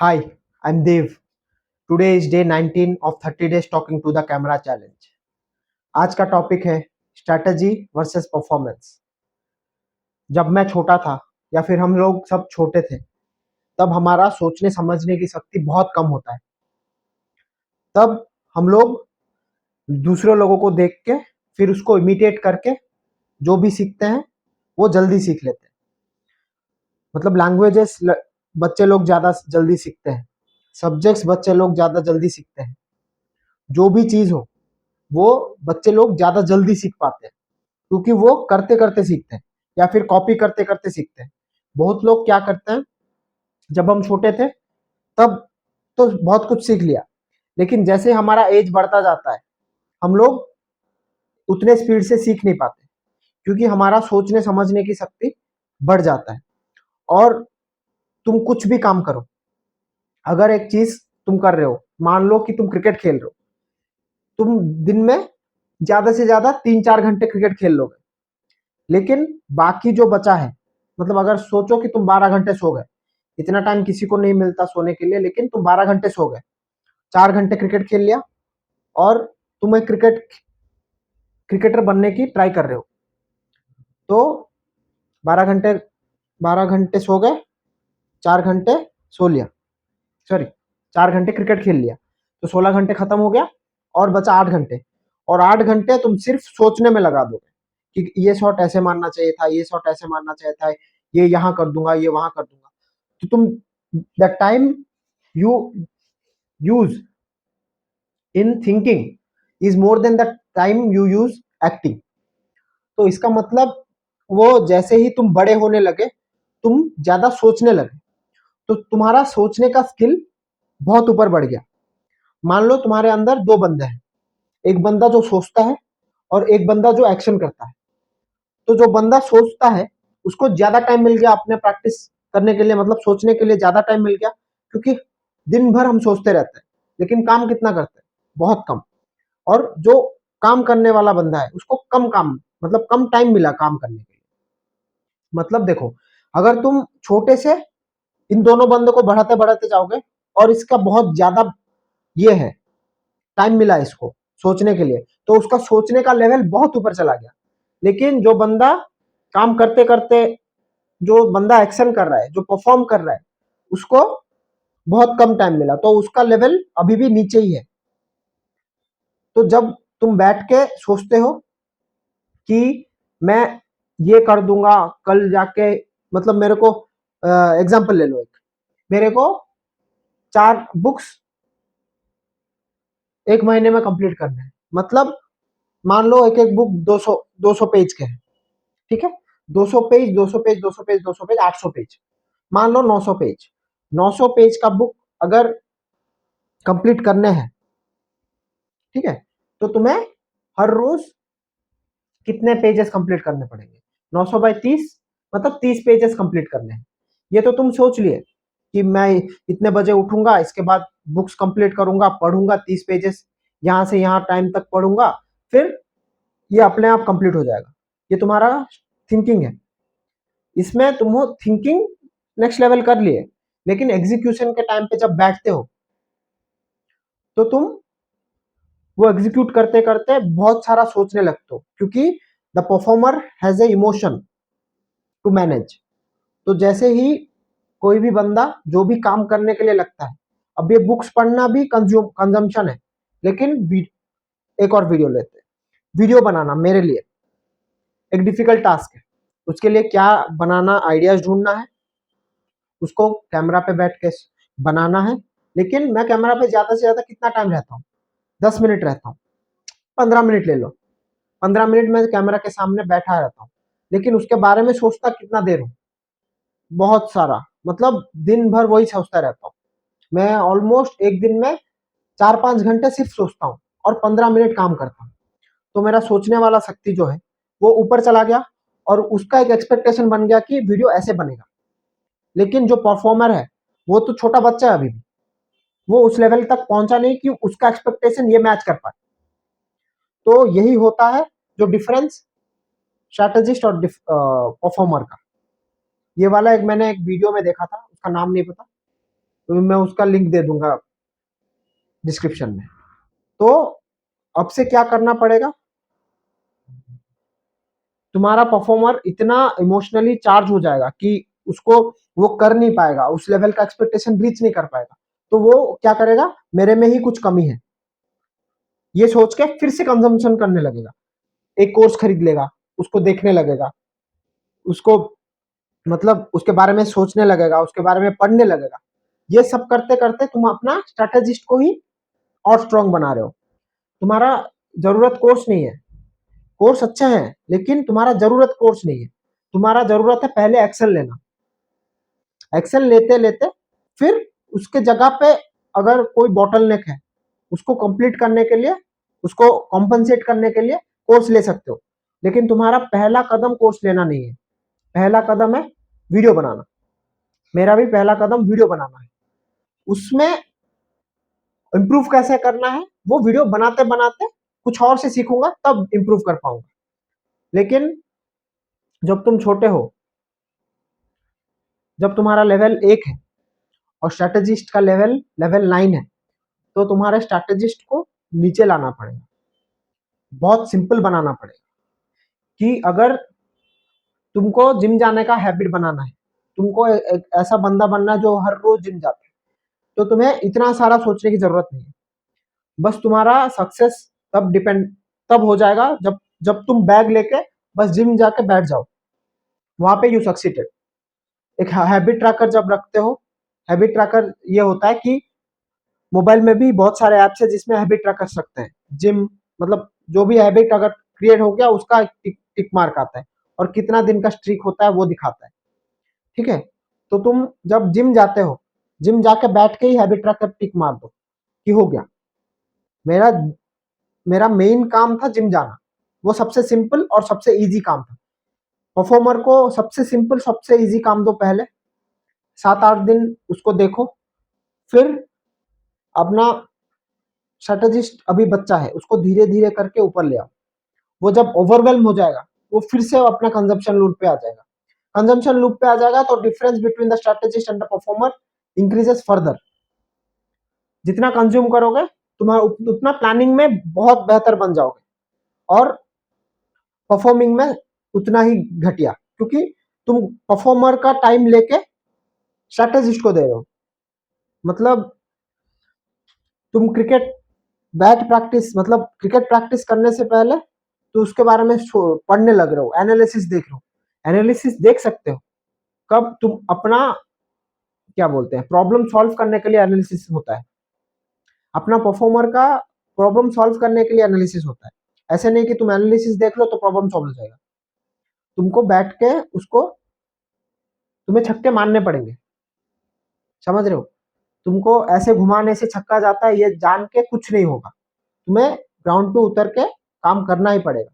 Hi, I'm Dev. Today is day 19 of 30 days talking to the camera challenge. आज का topic है strategy versus performance. जब मैं छोटा था या फिर हम लोग सब छोटे थे, तब हमारा सोचने समझने की शक्ति बहुत कम होता है। तब हम लोग दूसरे लोगों को देख के फिर उसको इमिटेट करके जो भी सीखते हैं वो जल्दी सीख लेते हैं। मतलब लैंग्वेजेस बच्चे लोग ज़्यादा जल्दी सीखते हैं, सब्जेक्ट्स बच्चे लोग ज़्यादा जल्दी सीखते हैं। जो भी चीज़ हो वो बच्चे लोग ज़्यादा जल्दी सीख पाते हैं क्योंकि वो करते करते सीखते हैं या फिर कॉपी करते करते सीखते हैं। बहुत लोग क्या करते हैं, जब हम छोटे थे तब तो बहुत कुछ सीख लिया, लेकिन जैसे हमारा एज बढ़ता जाता है हम लोग उतने स्पीड से सीख नहीं पाते क्योंकि हमारा सोचने समझने की शक्ति बढ़ जाता है। और तुम कुछ भी काम करो, अगर एक चीज तुम कर रहे हो, मान लो कि तुम क्रिकेट खेल रहे हो, तुम दिन में ज्यादा से ज्यादा 3-4 घंटे क्रिकेट खेल लोगे, लेकिन बाकी जो बचा है, मतलब अगर सोचो कि तुम 12 घंटे सो गए, इतना टाइम किसी को नहीं मिलता सोने के लिए, लेकिन तुम 12 घंटे सो गए, 4 घंटे क्रिकेट खेल लिया और तुम एक क्रिकेटर बनने की ट्राई कर रहे हो, तो 12 घंटे 12 घंटे सो गए, 4 घंटे सो लिया, सॉरी 4 घंटे क्रिकेट खेल लिया, तो 16 घंटे खत्म हो गया और बचा 8 घंटे। और 8 घंटे तुम सिर्फ सोचने में लगा दोगे कि ये शॉट ऐसे मारना चाहिए था, ये शॉट ऐसे मारना चाहिए था, ये यहाँ कर दूंगा, ये वहां कर दूंगा। तो तुम the time you use in thinking is more than the time you use acting. तो इसका मतलब वो जैसे ही तुम बड़े होने लगे तुम ज्यादा सोचने लगे, तो तुम्हारा सोचने का स्किल बहुत ऊपर बढ़ गया। मान लो तुम्हारे अंदर दो बंदे हैं, एक बंदा जो सोचता है और एक बंदा जो एक्शन करता है। तो जो बंदा सोचता है उसको ज्यादा टाइम मिल गया अपने प्रैक्टिस करने के लिए, मतलब सोचने के लिए ज्यादा टाइम मिल गया, क्योंकि दिन भर हम सोचते रहते हैं लेकिन काम कितना करते हैं, बहुत कम। और जो काम करने वाला बंदा है उसको कम काम, मतलब कम टाइम मिला काम करने के लिए। मतलब देखो, अगर तुम छोटे से इन दोनों बंदों को बढ़ाते बढ़ाते जाओगे और इसका बहुत ज्यादा ये है, टाइम मिला इसको सोचने के लिए, तो उसका सोचने का लेवल बहुत ऊपर चला गया। लेकिन जो बंदा काम करते करते, जो बंदा एक्शन कर रहा है, जो परफॉर्म कर रहा है, उसको बहुत कम टाइम मिला, तो उसका लेवल अभी भी नीचे ही है। तो जब तुम बैठ के सोचते हो कि मैं ये कर दूंगा कल जाके, मतलब मेरे को एग्जांपल ले लो, एक मेरे को 4 बुक्स एक महीने में कंप्लीट करने हैं, मतलब मान लो एक एक बुक 200 पेज के हैं, ठीक है, 200 page 200 page 200 page 200 page 800 page, मान लो 900 पेज। 900 पेज का बुक अगर कंप्लीट करने हैं, ठीक है, तो तुम्हें हर रोज कितने पेजेस कंप्लीट करने पड़ेंगे? 900/30, मतलब 30 पेजेस कंप्लीट करने हैं। ये तो तुम सोच लिए कि मैं इतने बजे उठूंगा, इसके बाद बुक्स कंप्लीट करूंगा, पढ़ूंगा 30 पेजेस, यहाँ से यहाँ टाइम तक पढ़ूंगा, फिर ये अपने आप कंप्लीट हो जाएगा। ये तुम्हारा थिंकिंग है, इसमें तुम थिंकिंग नेक्स्ट लेवल कर लिए, लेकिन एग्जीक्यूशन के टाइम पे जब बैठते हो तो तुम वो एग्जीक्यूट करते करते बहुत सारा सोचने लगते हो, क्योंकि the performer has a emotion to manage. तो जैसे ही कोई भी बंदा जो भी काम करने के लिए लगता है, अब ये बुक्स पढ़ना भी कंजम्पशन है, लेकिन एक और वीडियो लेते हैं। वीडियो बनाना मेरे लिए एक डिफिकल्ट टास्क है, उसके लिए क्या बनाना, आइडियाज ढूंढना है, उसको कैमरा पे बैठ के बनाना है। लेकिन मैं कैमरा पे ज्यादा से ज्यादा कितना टाइम रहता हूँ? 10 मिनट रहता हूँ, 15 मिनट ले लो, 15 मिनट में कैमरा के सामने बैठा रहता हूँ, लेकिन उसके बारे में सोचता कितना देर हूँ? बहुत सारा, मतलब दिन भर वही सोचता रहता हूँ। मैं ऑलमोस्ट एक दिन में 4-5 घंटे सिर्फ सोचता हूँ और 15 मिनट काम करता हूँ। तो मेरा सोचने वाला शक्ति जो है वो ऊपर चला गया, और उसका एक एक्सपेक्टेशन बन गया कि वीडियो ऐसे बनेगा। लेकिन जो परफॉर्मर है वो तो छोटा बच्चा है अभी भी, वो उस लेवल तक पहुंचा नहीं कि उसका एक्सपेक्टेशन ये मैच कर पाए। तो यही होता है जो डिफरेंस स्ट्रैटेजिस्ट और परफॉर्मर का। ये वाला एक मैंने एक वीडियो में देखा था, उसका नाम नहीं पता, तो मैं उसका लिंक दे दूंगा डिस्क्रिप्शन में। तो अब से क्या करना पड़ेगा, तुम्हारा परफॉर्मर इतना इमोशनली चार्ज हो जाएगा कि उसको वो कर नहीं पाएगा, उस लेवल का एक्सपेक्टेशन रीच नहीं कर पाएगा। तो वो क्या करेगा, मेरे में ही कुछ कमी है ये सोच के फिर से कंजम्पशन करने लगेगा, एक कोर्स खरीद लेगा, उसको देखने लगेगा, उसको मतलब उसके बारे में सोचने लगेगा, उसके बारे में पढ़ने लगेगा। ये सब करते करते तुम अपना स्ट्रेटेजिस्ट को ही और स्ट्रांग बना रहे हो। तुम्हारा जरूरत कोर्स नहीं है, कोर्स अच्छा है लेकिन तुम्हारा जरूरत कोर्स नहीं है, तुम्हारा जरूरत है पहले एक्शन लेना। एक्शन लेते लेते फिर उसके जगह पे अगर कोई बॉटल नेक है उसको कंप्लीट करने के लिए, उसको कॉम्पनसेट करने के लिए कोर्स ले सकते हो। लेकिन तुम्हारा पहला कदम कोर्स लेना नहीं है, पहला कदम है वीडियो बनाना। मेरा भी पहला कदम वीडियो बनाना है। उसमें इंप्रूव कैसे करना है वो वीडियो बनाते बनाते कुछ और से सीखूंगा तब इंप्रूव कर पाऊंगा। लेकिन जब तुम छोटे हो, जब तुम्हारा लेवल 1 है और स्ट्रेटेजिस्ट का लेवल लेवल 9 है, तो तुम्हारे स्ट्रेटेजिस्ट को नीचे लाना पड़ेगा, बहुत सिंपल बनाना पड़ेगा। कि अगर तुमको जिम जाने का हैबिट बनाना है, तुमको एक ऐसा बंदा बनना है जो हर रोज जिम जाता है, तो तुम्हें इतना सारा सोचने की जरूरत नहीं है। बस तुम्हारा सक्सेस तब हो जाएगा जब जब तुम बैग लेके बस जिम जाके बैठ जाओ, वहां पे यू सक्सीडेड। एक हैबिट ट्रैकर जब रखते हो, हैबिट ट्रैकर ये होता है कि मोबाइल में भी बहुत सारे ऐप्स है जिसमें हैबिट ट्रैक कर सकते हैं। जिम मतलब जो भी हैबिट अगर क्रिएट हो गया उसका टिक मार्क आता है और कितना दिन का स्ट्रीक होता है वो दिखाता है। ठीक है, तो तुम जब जिम जाते हो, जिम जाके बैठ के ही हैबिट ट्रैकर टिक मार दो कि हो गया। मेरा मेरा मेन काम था जिम जाना, वो सबसे सिंपल और सबसे इजी काम था। परफॉर्मर को सबसे सिंपल सबसे इजी काम दो, पहले 7-8 दिन उसको देखो, फिर अपना स्ट्रेटेजिस्ट अभी बच्चा है उसको धीरे धीरे करके ऊपर ले आओ। वो जब ओवरवेल्म हो जाएगा वो फिर से अपना कंजम्पशन लूप पे आ जाएगा। कंजम्पशन लूप पे आ जाएगा तो difference between the strategist and the performer increases further. जितना कंज्यूम करोगे तुम्हारा उतना प्लानिंग में बहुत बेहतर बन जाओगे और परफॉर्मिंग में उतना ही घटिया, क्योंकि तुम परफॉर्मर का टाइम लेके स्ट्रेटेजिस्ट को दे रहे हो। मतलब तुम क्रिकेट बैट प्रैक्टिस मतलब क्रिकेट प्रैक्टिस करने से पहले तो उसके बारे में पढ़ने लग रहे हो, एनालिसिस देख रहे हो। एनालिसिस देख सकते हो कब तुम अपना क्या बोलते हैं प्रॉब्लम सॉल्व करने के लिए एनालिसिस होता है, अपना परफॉर्मर का प्रॉब्लम सॉल्व करने के लिए एनालिसिस होता है। ऐसे नहीं कि तुम एनालिसिस देख लो तो प्रॉब्लम सॉल्व हो जाएगा। तुमको बैठ के उसको तुम्हें छक्के मारने पड़ेंगे, समझ रहे हो। तुमको ऐसे घुमाने से छक्का जाता है ये जान के कुछ नहीं होगा, तुम्हें ग्राउंड पे उतर के काम करना ही पड़ेगा।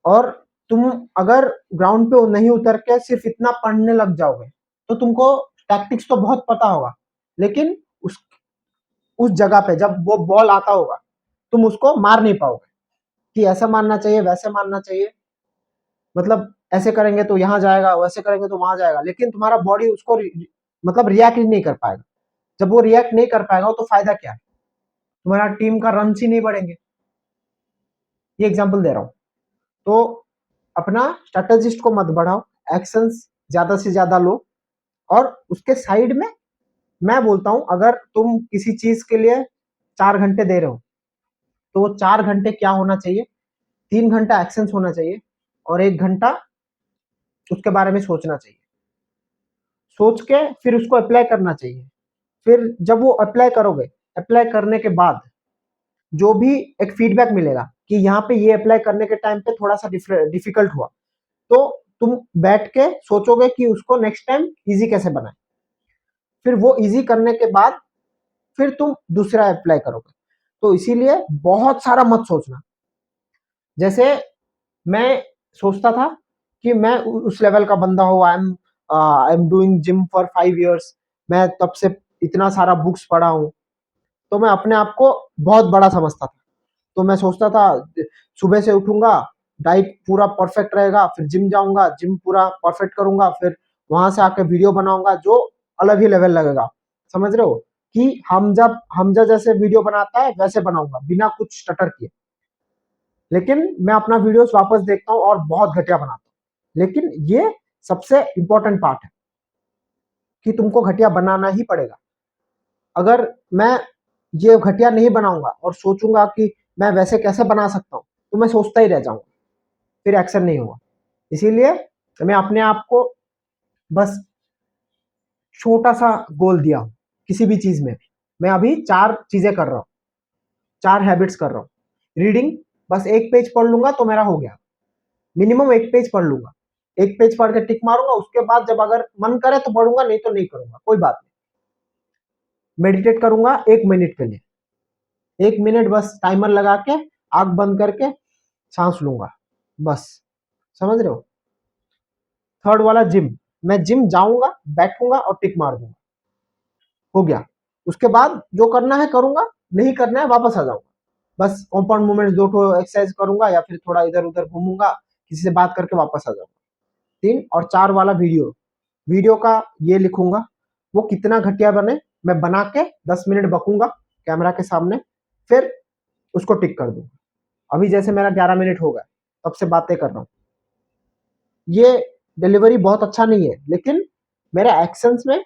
और तुम अगर ग्राउंड पे नहीं उतर के सिर्फ इतना पढ़ने लग जाओगे तो तुमको टैक्टिक्स तो बहुत पता होगा, लेकिन उस जगह पे जब वो बॉल आता होगा तुम उसको मार नहीं पाओगे कि ऐसा मारना चाहिए वैसे मारना चाहिए, मतलब ऐसे करेंगे तो यहाँ जाएगा वैसे करेंगे तो वहां जाएगा, लेकिन तुम्हारा बॉडी उसको मतलब रिएक्ट ही नहीं कर पाएगा। जब वो रिएक्ट नहीं कर पाएगा तो फायदा क्या है, तुम्हारा टीम का रन ही नहीं बढ़ेंगे। ये एग्जांपल दे रहा हूँ। तो अपना स्ट्रेटेजिस्ट को मत बढ़ाओ, एक्शंस ज्यादा से ज्यादा लो। और उसके साइड में मैं बोलता हूं अगर तुम किसी चीज के लिए 4 घंटे दे रहे हो तो वो 4 घंटे क्या होना चाहिए, 3 घंटा एक्शंस होना चाहिए और 1 घंटा उसके बारे में सोचना चाहिए। सोच के फिर उसको अप्लाई करना चाहिए। फिर जब वो अप्लाई करोगे, अप्लाई करने के बाद जो भी एक फीडबैक मिलेगा कि यहाँ पे ये अप्लाई करने के टाइम पे थोड़ा सा डिफिकल्ट हुआ, तो तुम बैठ के सोचोगे कि उसको नेक्स्ट टाइम इजी कैसे बनाए। फिर वो इजी करने के बाद फिर तुम दूसरा अप्लाई करोगे। तो इसीलिए बहुत सारा मत सोचना। जैसे मैं सोचता था कि मैं उस लेवल का बंदा हूँ, I am doing gym for 5 years, मैं तब से इतना सारा बुक्स पढ़ा हूँ, तो मैं अपने आप को बहुत बड़ा समझता था। तो मैं सोचता था सुबह से उठूंगा, डाइट पूरा परफेक्ट रहेगा, फिर जिम जाऊंगा, जिम पूरा परफेक्ट करूंगा, फिर वहां से आके वीडियो बनाऊंगा जो अलग ही लेवल लगेगा। समझ रहे हो कि हमजा जैसे वीडियो बनाता है वैसे बनाऊंगा बिना कुछ स्टटर किए। लेकिन मैं अपना वीडियोस वापस देखता हूँ और बहुत घटिया बनाता हूँ। लेकिन ये सबसे इंपॉर्टेंट पार्ट है कि तुमको घटिया बनाना ही पड़ेगा। अगर मैं ये घटिया नहीं बनाऊंगा और सोचूंगा कि मैं वैसे कैसे बना सकता हूँ, तो मैं सोचता ही रह जाऊंगा, फिर एक्शन नहीं होगा। इसीलिए मैं अपने आप को बस छोटा सा गोल दिया हूँ किसी भी चीज में। मैं अभी 4 चीजें कर रहा हूँ, 4 हैबिट्स कर रहा हूँ। रीडिंग, बस 1 पेज पढ़ लूंगा तो मेरा हो गया। मिनिमम 1 पेज पढ़ लूंगा, 1 पेज पढ़ के टिक मारूंगा, उसके बाद जब अगर मन करे तो पढ़ूंगा, नहीं तो नहीं करूंगा, कोई बात नहीं। मेडिटेट करूंगा 1 मिनट के लिए, 1 मिनट बस टाइमर लगा के आंख बंद करके सांस लूंगा, बस। समझ रहे हो? थर्ड वाला जिम, मैं जिम जाऊंगा, बैठूंगा और टिक मार दूंगा, हो गया। उसके बाद जो करना है करूंगा, नहीं करना है वापस आ जाऊंगा। बस कंपाउंड मूवमेंट्स 2 ठो एक्सरसाइज करूंगा या फिर थोड़ा इधर उधर घूमूंगा, किसी से बात करके वापस आ जाऊंगा। 3 और 4 वाला वीडियो, वीडियो का ये लिखूंगा, वो कितना घटिया बने मैं बना के 10 मिनट बकूंगा कैमरा के सामने, फिर उसको टिक कर दूंगा। अभी जैसे मेरा 11 मिनट हो गया, तब से बातें कर रहा हूँ। ये डिलीवरी बहुत अच्छा नहीं है, लेकिन मेरे एक्शंस में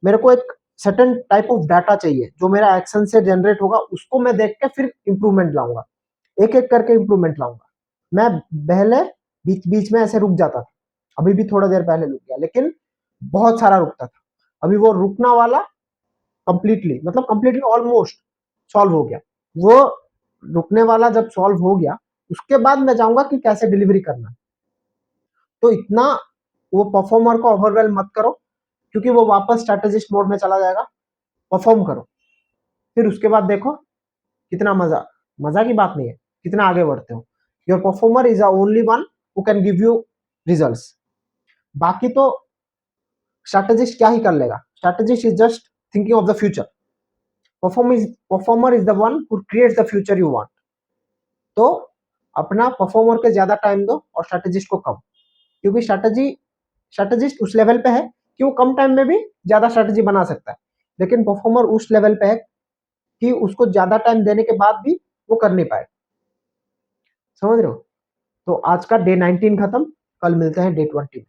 मेरे को एक सर्टेन टाइप ऑफ डाटा चाहिए जो मेरा एक्शन से जनरेट होगा, उसको मैं देख के फिर इंप्रूवमेंट लाऊंगा, एक एक करके इंप्रूवमेंट लाऊंगा। मैं पहले बीच बीच में ऐसे रुक जाता था, अभी भी थोड़ा देर पहले रुक गया, लेकिन बहुत सारा रुकता था। अभी वो रुकना वाला कंप्लीटली, मतलब कंप्लीटली ऑलमोस्ट सॉल्व हो गया। वो रुकने वाला जब सॉल्व हो गया, उसके बाद मैं जाऊंगा कि कैसे डिलीवरी करना है। तो इतना वो परफॉर्मर को ओवरवेल मत करो, क्योंकि वो वापस स्ट्रेटेजिस्ट मोड में चला जाएगा। परफॉर्म करो, फिर उसके बाद देखो कितना मजा, मजा की बात नहीं है, कितना आगे बढ़ते हो। Your performer is the only one who can give you results. बाकी तो स्ट्रेटेजिस्ट क्या ही कर लेगा, strategist is just thinking of the future. Performer is the one who creates the future you want. तो अपना परफॉर्मर के ज्यादा टाइम दो और स्ट्रेटेजिस्ट को कम, क्योंकि स्ट्रेटेजिस्ट उस लेवल पे है कि वो कम टाइम में भी ज्यादा स्ट्रेटेजी बना सकता है, लेकिन परफॉर्मर उस लेवल पे है कि उसको ज्यादा टाइम देने के बाद भी वो कर नहीं पाए। समझ रहे हो? तो आज का डे 19 खत्म, कल मिलते हैं डे 20 में।